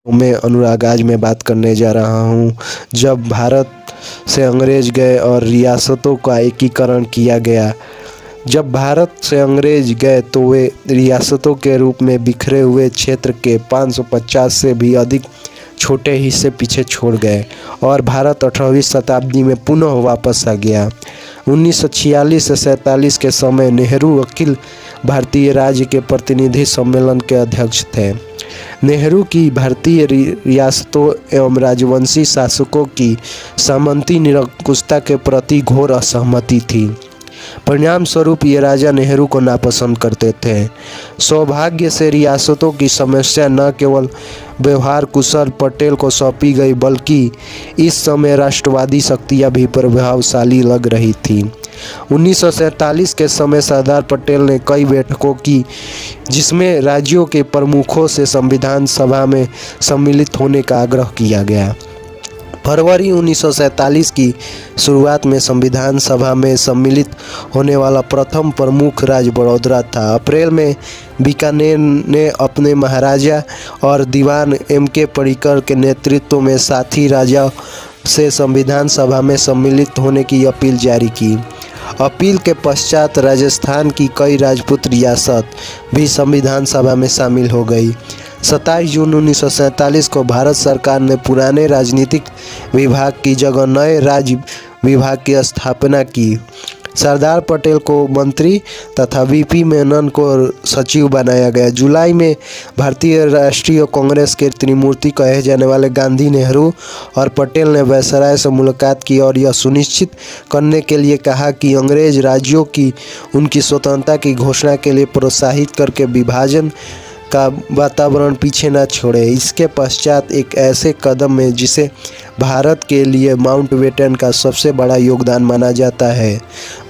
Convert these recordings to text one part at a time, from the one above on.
मैं अनुराग। आज मैं बात करने जा रहा हूँ जब भारत से अंग्रेज गए और रियासतों का एकीकरण किया गया। जब भारत से अंग्रेज गए तो वे रियासतों के रूप में बिखरे हुए क्षेत्र के 550 से भी अधिक छोटे हिस्से पीछे छोड़ गए और भारत 18वीं शताब्दी में पुनः वापस आ गया। 1946 से 47 के समय नेहरू अखिल भारतीय राज्य के प्रतिनिधि सम्मेलन के अध्यक्ष थे। नेहरू की भारतीय रियासतों एवं राजवंशी शासकों की सामंती निरंकुशता के प्रति घोर असहमति थी। परिणाम स्वरूप ये राजा नेहरू को नापसंद करते थे। सौभाग्य से रियासतों की समस्या न केवल व्यवहार कुशल पटेल को सौंपी गई बल्कि इस समय राष्ट्रवादी शक्तियां भी प्रभावशाली लग रही थी। 1947 के समय सरदार पटेल ने कई बैठकों की जिसमें राज्यों के प्रमुखों से संविधान सभा में सम्मिलित होने का आग्रह किया गया। फरवरी 1947 की शुरुआत में संविधान सभा में सम्मिलित होने वाला प्रथम प्रमुख राज्य बड़ौदा था। अप्रैल में बीकानेर ने अपने महाराजा और दीवान M.K. पर्रिकर के नेतृत्व में साथी राजा से संविधान सभा में सम्मिलित होने की अपील जारी की। अपील के पश्चात राजस्थान की कई राजपूत रियासत भी संविधान सभा में शामिल हो गई। 27 जून 1947 को भारत सरकार ने पुराने राजनीतिक विभाग की जगह नए राज्य विभाग की स्थापना की। सरदार पटेल को मंत्री तथा V.P. मेनन को सचिव बनाया गया। जुलाई में भारतीय राष्ट्रीय कांग्रेस के त्रिमूर्ति कहे जाने वाले गांधी, नेहरू और पटेल ने वायसराय से मुलाकात की और यह सुनिश्चित करने के लिए कहा कि अंग्रेज राज्यों की उनकी स्वतंत्रता की घोषणा के लिए प्रोत्साहित करके विभाजन का वातावरण पीछे न छोड़े। इसके पश्चात एक ऐसे कदम में जिसे भारत के लिए माउंटबेटन का सबसे बड़ा योगदान माना जाता है,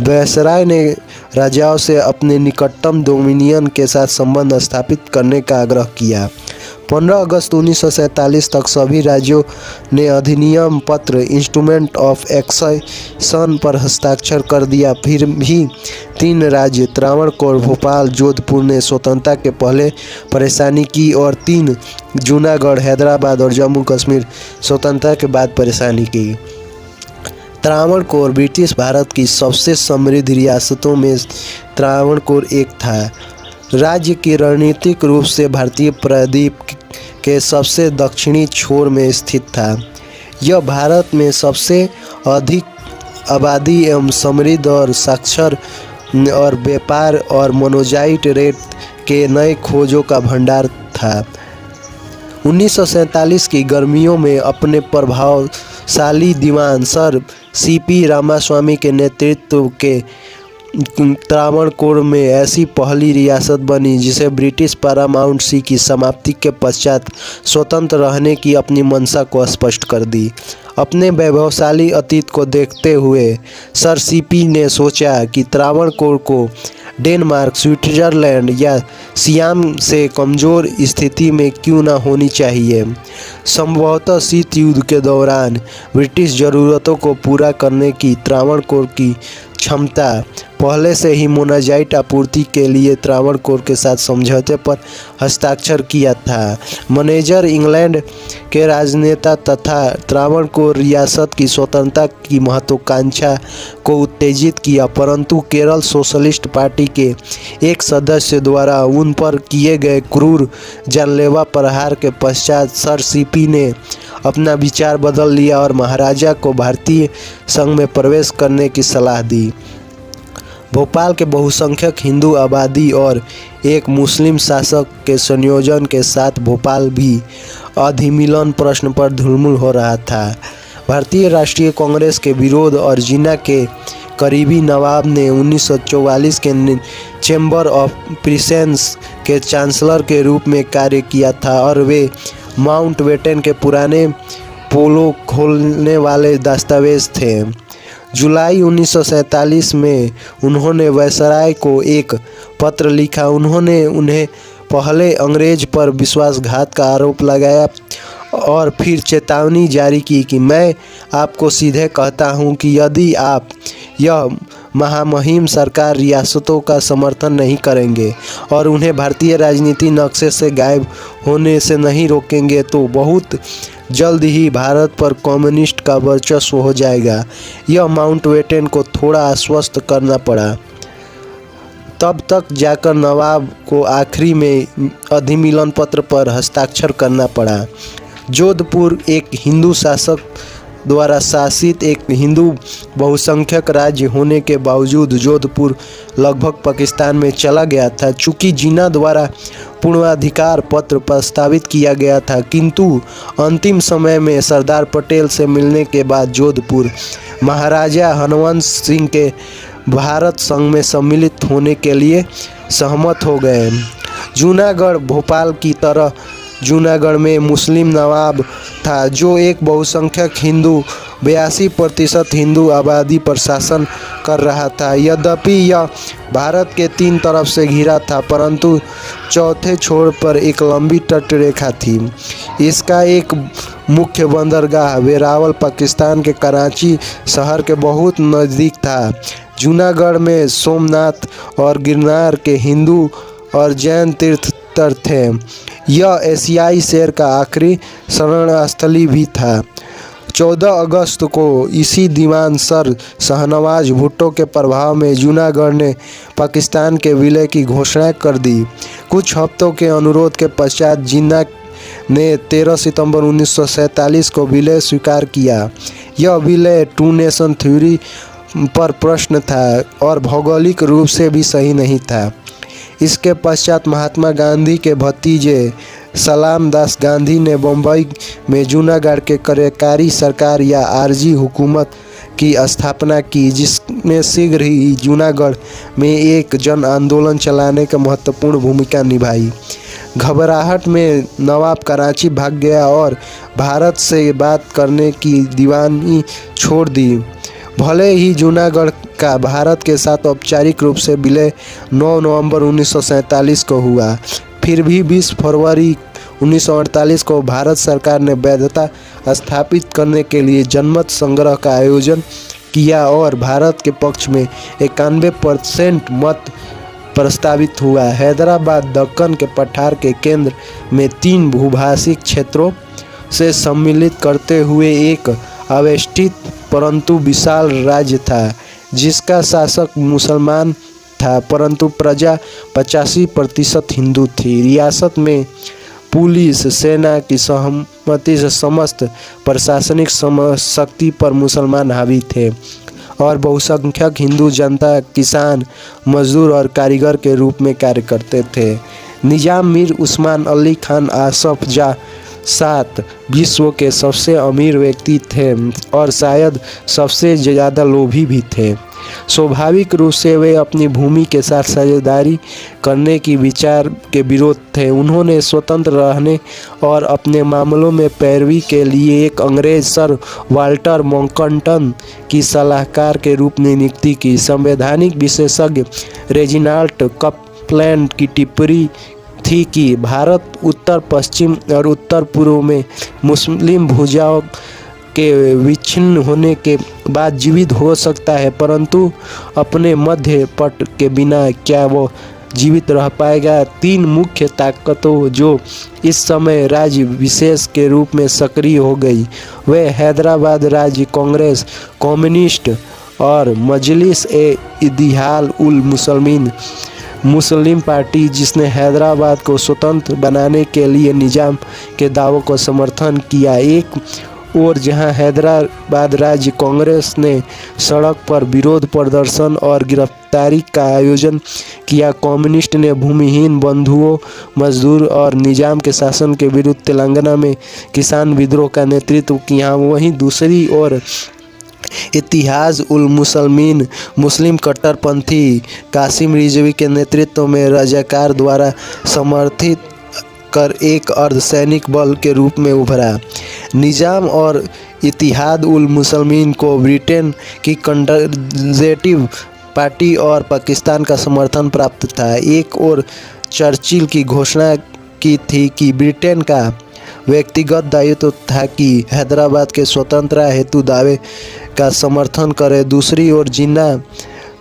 वायसराय ने राजाओं से अपने निकटतम डोमिनियन के साथ संबंध स्थापित करने का आग्रह किया। 15 अगस्त 1947 तक सभी राज्यों ने अधिनियम पत्र इंस्ट्रूमेंट ऑफ एक्सेशन पर हस्ताक्षर कर दिया। फिर भी 3 राज्य त्रावणकोर, भोपाल, जोधपुर ने स्वतंत्रता के पहले परेशानी की और 3 जूनागढ़, हैदराबाद और जम्मू कश्मीर स्वतंत्रता के बाद परेशानी की। त्रावणकोर ब्रिटिश भारत की सबसे समृद्ध रियासतों में त्रावणकोर एक था। राज्य की रणनीतिक रूप से भारतीय प्रायद्वीप के सबसे दक्षिणी छोर में स्थित था। यह भारत में सबसे अधिक आबादी एवं समृद्ध और साक्षर और व्यापार और मोनोजाइट रेत के नए खोजों का भंडार था। 1947 की गर्मियों में अपने प्रभावशाली दीवान सर C.P. रामास्वामी के नेतृत्व के त्रावणकोर में ऐसी पहली रियासत बनी जिसे ब्रिटिश पैरामाउंसी की समाप्ति के पश्चात स्वतंत्र रहने की अपनी मंशा को स्पष्ट कर दी। अपने वैभवशाली अतीत को देखते हुए सर C.P. ने सोचा कि त्रावणकोर को डेनमार्क, स्विट्जरलैंड या सियाम से कमज़ोर स्थिति में क्यों न होनी चाहिए। संभवतः शीत युद्ध के दौरान ब्रिटिश ज़रूरतों को पूरा करने की त्रावणकोर की क्षमता पहले से ही मोनाजाइट आपूर्ति के लिए त्रावणकोर के साथ समझौते पर हस्ताक्षर किया था। मैनेजर इंग्लैंड के राजनेता तथा त्रावणकोर रियासत की स्वतंत्रता की महत्वाकांक्षा को उत्तेजित किया, परंतु केरल सोशलिस्ट पार्टी के एक सदस्य द्वारा उन पर किए गए क्रूर जानलेवा प्रहार के पश्चात सर C.P. ने अपना विचार बदल लिया और महाराजा को भारतीय संघ में प्रवेश करने की सलाह दी। भोपाल के बहुसंख्यक हिंदू आबादी और एक मुस्लिम शासक के संयोजन के साथ भोपाल भी अधिमिलन प्रश्न पर धूलमुल हो रहा था। भारतीय राष्ट्रीय कांग्रेस के विरोध और जिन्ना के करीबी नवाब ने 1944 के चैम्बर ऑफ प्रिंसेस के चांसलर के रूप में कार्य किया था और वे माउंटबेटन के पुराने पोलो खोलने वाले दस्तावेज थे। जुलाई 1947 में उन्होंने वायसराय को एक पत्र लिखा। उन्होंने उन्हें पहले अंग्रेज पर विश्वासघात का आरोप लगाया और फिर चेतावनी जारी की कि मैं आपको सीधे कहता हूं कि यदि आप यह महामहिम सरकार रियासतों का समर्थन नहीं करेंगे और उन्हें भारतीय राजनीति नक्शे से गायब होने से नहीं रोकेंगे तो बहुत जल्द ही भारत पर कम्युनिस्ट का वर्चस्व हो जाएगा। यह माउंटबेटन को थोड़ा आश्वस्त करना पड़ा। तब तक जाकर नवाब को आखिरी में अधिमिलन पत्र पर हस्ताक्षर करना पड़ा। जोधपुर एक हिंदू शासक द्वारा शासित एक हिंदू बहुसंख्यक राज्य होने के बावजूद जोधपुर लगभग पाकिस्तान में चला गया था। चूँकि जिन्ना द्वारा पूर्वाधिकार पत्र प्रस्तावित किया गया था, किंतु अंतिम समय में सरदार पटेल से मिलने के बाद जोधपुर महाराजा हरवंश सिंह के भारत संघ में सम्मिलित होने के लिए सहमत हो गए। जूनागढ़ भोपाल की तरह जूनागढ़ में मुस्लिम नवाब था जो एक बहुसंख्यक हिंदू 82% हिंदू आबादी पर शासन कर रहा था। यद्यपि यह भारत के 3 तरफ से घिरा था, परंतु चौथे छोर पर एक लंबी तटरेखा थी। इसका एक मुख्य बंदरगाह वेरावल पाकिस्तान के कराची शहर के बहुत नज़दीक था। जूनागढ़ में सोमनाथ और गिरनार के हिंदू और जैन तीर्थस्थल थे। यह एशियाई शेर का आखिरी शरणस्थली भी था। 14 अगस्त को इसी दीवान सर शाहनवाज भुट्टो के प्रभाव में जूनागढ़ ने पाकिस्तान के विलय की घोषणा कर दी। कुछ हफ्तों के अनुरोध के पश्चात जिन्ना ने 13 सितंबर 1947 को विलय स्वीकार किया। यह विलय टू नेशन थ्योरी पर प्रश्न था और भौगोलिक रूप से भी सही नहीं था। इसके पश्चात महात्मा गांधी के भतीजे सलाम दास गांधी ने बम्बई में जूनागढ़ के कार्यकारी सरकार या आरजी हुकूमत की स्थापना की, जिसने शीघ्र ही जूनागढ़ में एक जन आंदोलन चलाने की महत्वपूर्ण भूमिका निभाई। घबराहट में नवाब कराची भाग गया और भारत से बात करने की दीवानी छोड़ दी। भले ही जूनागढ़ का भारत के साथ औपचारिक रूप से विलय 9 नवंबर 1947 को हुआ, फिर भी 20 फरवरी 1948 को भारत सरकार ने वैधता स्थापित करने के लिए जनमत संग्रह का आयोजन किया और भारत के पक्ष में 91% मत प्रस्तावित हुआ। हैदराबाद दक्कन के पठार के केंद्र में 3 भूभाषिक क्षेत्रों से सम्मिलित करते हुए एक अवेष्टित परंतु विशाल राज्य था, जिसका शासक मुसलमान था परंतु प्रजा 85% हिंदू थी। रियासत में पुलिस सेना की सहमति से समस्त प्रशासनिक शक्ति पर मुसलमान हावी थे और बहुसंख्यक हिंदू जनता किसान, मजदूर और कारीगर के रूप में कार्य करते थे। निजाम मीर उस्मान अली खान आसफ जा 7 विश्व के सबसे अमीर व्यक्ति थे और शायद सबसे ज़्यादा लोभी भी थे। स्वाभाविक रूप से वे अपनी भूमि के साथ साझेदारी करने की विचार के विरोध थे। उन्होंने स्वतंत्र रहने और अपने मामलों में पैरवी के लिए एक अंग्रेज सर वाल्टर मॉन्कटन की सलाहकार के रूप में नियुक्ति की। संवैधानिक विशेषज्ञ रेजिनाल्ड कपलैंड की टिप्पणी थी कि भारत उत्तर पश्चिम और उत्तर पूर्व में मुस्लिम भुजाओं के विच्छिन्न होने के बाद जीवित हो सकता है, परंतु अपने मध्य पट के बिना क्या वो जीवित रह पाएगा। 3 मुख्य ताकतों जो इस समय राज्य विशेष के रूप में सक्रिय हो गई, वे हैदराबाद राज्य कांग्रेस, कम्युनिस्ट और मजलिस ए इत्तेहाद उल मुस्लिमीन मुस्लिम पार्टी, जिसने हैदराबाद को स्वतंत्र बनाने के लिए निजाम के दावों को समर्थन किया। एक और जहां हैदराबाद राज्य कांग्रेस ने सड़क पर विरोध प्रदर्शन और गिरफ्तारी का आयोजन किया, कम्युनिस्ट ने भूमिहीन बंधुओं, मजदूर और निजाम के शासन के विरुद्ध तेलंगाना में किसान विद्रोह का नेतृत्व किया। वहीं दूसरी ओर इत्तेहाद उल मुस्लिमीन मुस्लिम कट्टरपंथी कासिम रिजवी के नेतृत्व में रजाकार द्वारा समर्थित कर एक अर्धसैनिक बल के रूप में उभरा। निजाम और इत्तेहाद उल मुस्लिमीन को ब्रिटेन की कंजर्वेटिव पार्टी और पाकिस्तान का समर्थन प्राप्त था। एक और चर्चिल की घोषणा की थी कि ब्रिटेन का व्यक्तिगत दायित्व था कि हैदराबाद के स्वतंत्रता हेतु दावे का समर्थन करे। दूसरी ओर जिन्ना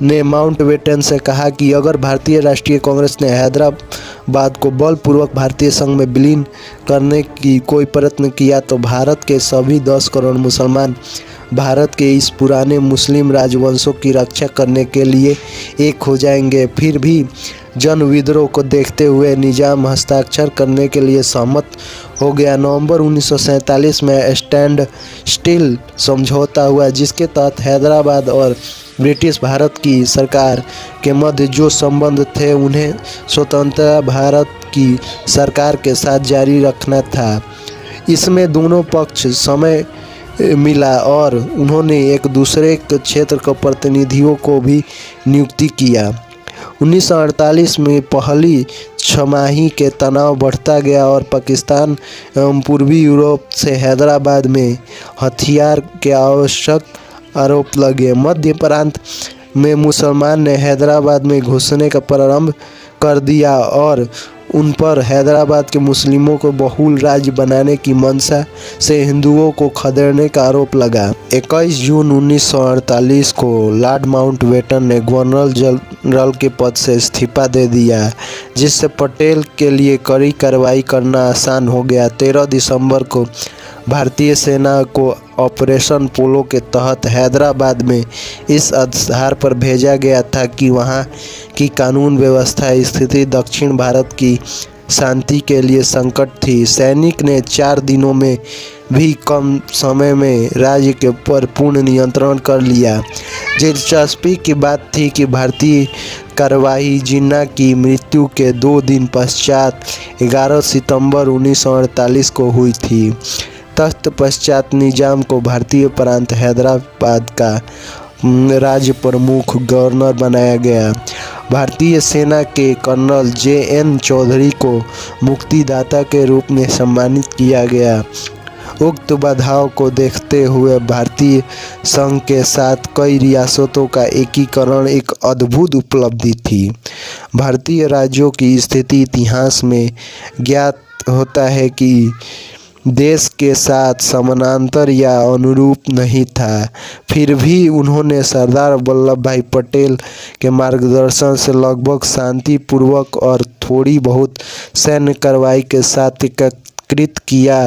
ने माउंटबेटन से कहा कि अगर भारतीय राष्ट्रीय कांग्रेस ने हैदराबाद को बलपूर्वक भारतीय संघ में विलीन करने की कोई प्रयत्न किया तो भारत के सभी 10 करोड़ मुसलमान भारत के इस पुराने मुस्लिम राजवंशों की रक्षा करने के लिए एक हो जाएंगे। फिर भी जन विद्रोह को देखते हुए निजाम हस्ताक्षर करने के लिए सहमत हो गया। नवंबर 1947 में स्टैंड स्टिल समझौता हुआ, जिसके तहत हैदराबाद और ब्रिटिश भारत की सरकार के मध्य जो संबंध थे उन्हें स्वतंत्र भारत की सरकार के साथ जारी रखना था। इसमें दोनों पक्ष समय मिला और उन्होंने एक दूसरे के क्षेत्र के प्रतिनिधियों को भी नियुक्ति किया। 1948 में पहली छमाही के तनाव बढ़ता गया और पाकिस्तान एवं पूर्वी यूरोप से हैदराबाद में हथियार के आवश्यक आरोप लगे। मध्य प्रांत में मुसलमान ने हैदराबाद में घुसने का प्रारंभ कर दिया और उन पर हैदराबाद के मुस्लिमों को बहुल राज्य बनाने की मंशा से हिंदुओं को खदेड़ने का आरोप लगा। 21 जून 1948 को लॉर्ड माउंटबेटन ने गवर्नर जनरल के पद से इस्तीफा दे दिया, जिससे पटेल के लिए कड़ी कार्रवाई करना आसान हो गया। 13 दिसंबर को भारतीय सेना को ऑपरेशन पोलो के तहत हैदराबाद में इस आधार पर भेजा गया था कि वहां की कानून व्यवस्था स्थिति दक्षिण भारत की शांति के लिए संकट थी। सैनिक ने 4 दिनों में भी कम समय में राज्य के पर पूर्ण नियंत्रण कर लिया। दिलचस्पी की बात थी कि भारतीय कार्यवाही जिन्ना की मृत्यु के 2 दिन पश्चात 11 सितंबर 1948 को हुई थी। तत्पश्चात निजाम को भारतीय प्रांत हैदराबाद का राज्य प्रमुख गवर्नर बनाया गया। भारतीय सेना के कर्नल JN चौधरी को मुक्तिदाता के रूप में सम्मानित किया गया। उक्त बाधाओं को देखते हुए भारतीय संघ के साथ कई रियासतों का एकीकरण एक अद्भुत उपलब्धि थी। भारतीय राज्यों की स्थिति इतिहास में ज्ञात होता है कि देश के साथ समानांतर या अनुरूप नहीं था। फिर भी उन्होंने सरदार वल्लभ भाई पटेल के मार्गदर्शन से लगभग शांतिपूर्वक और थोड़ी बहुत सैन्य कार्रवाई के साथ एकीकृत किया।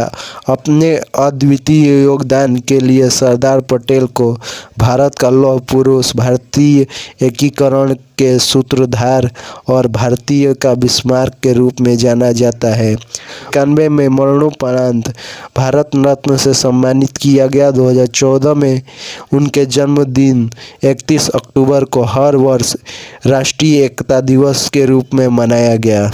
अपने अद्वितीय योगदान के लिए सरदार पटेल को भारत का लौह पुरुष, भारतीय एकीकरण के सूत्रधार और भारतीय का बिस्मार्क के रूप में जाना जाता है। 91 में मरणोपरांत भारत रत्न से सम्मानित किया गया। 2014 में उनके जन्मदिन 31 अक्टूबर को हर वर्ष राष्ट्रीय एकता दिवस के रूप में मनाया गया।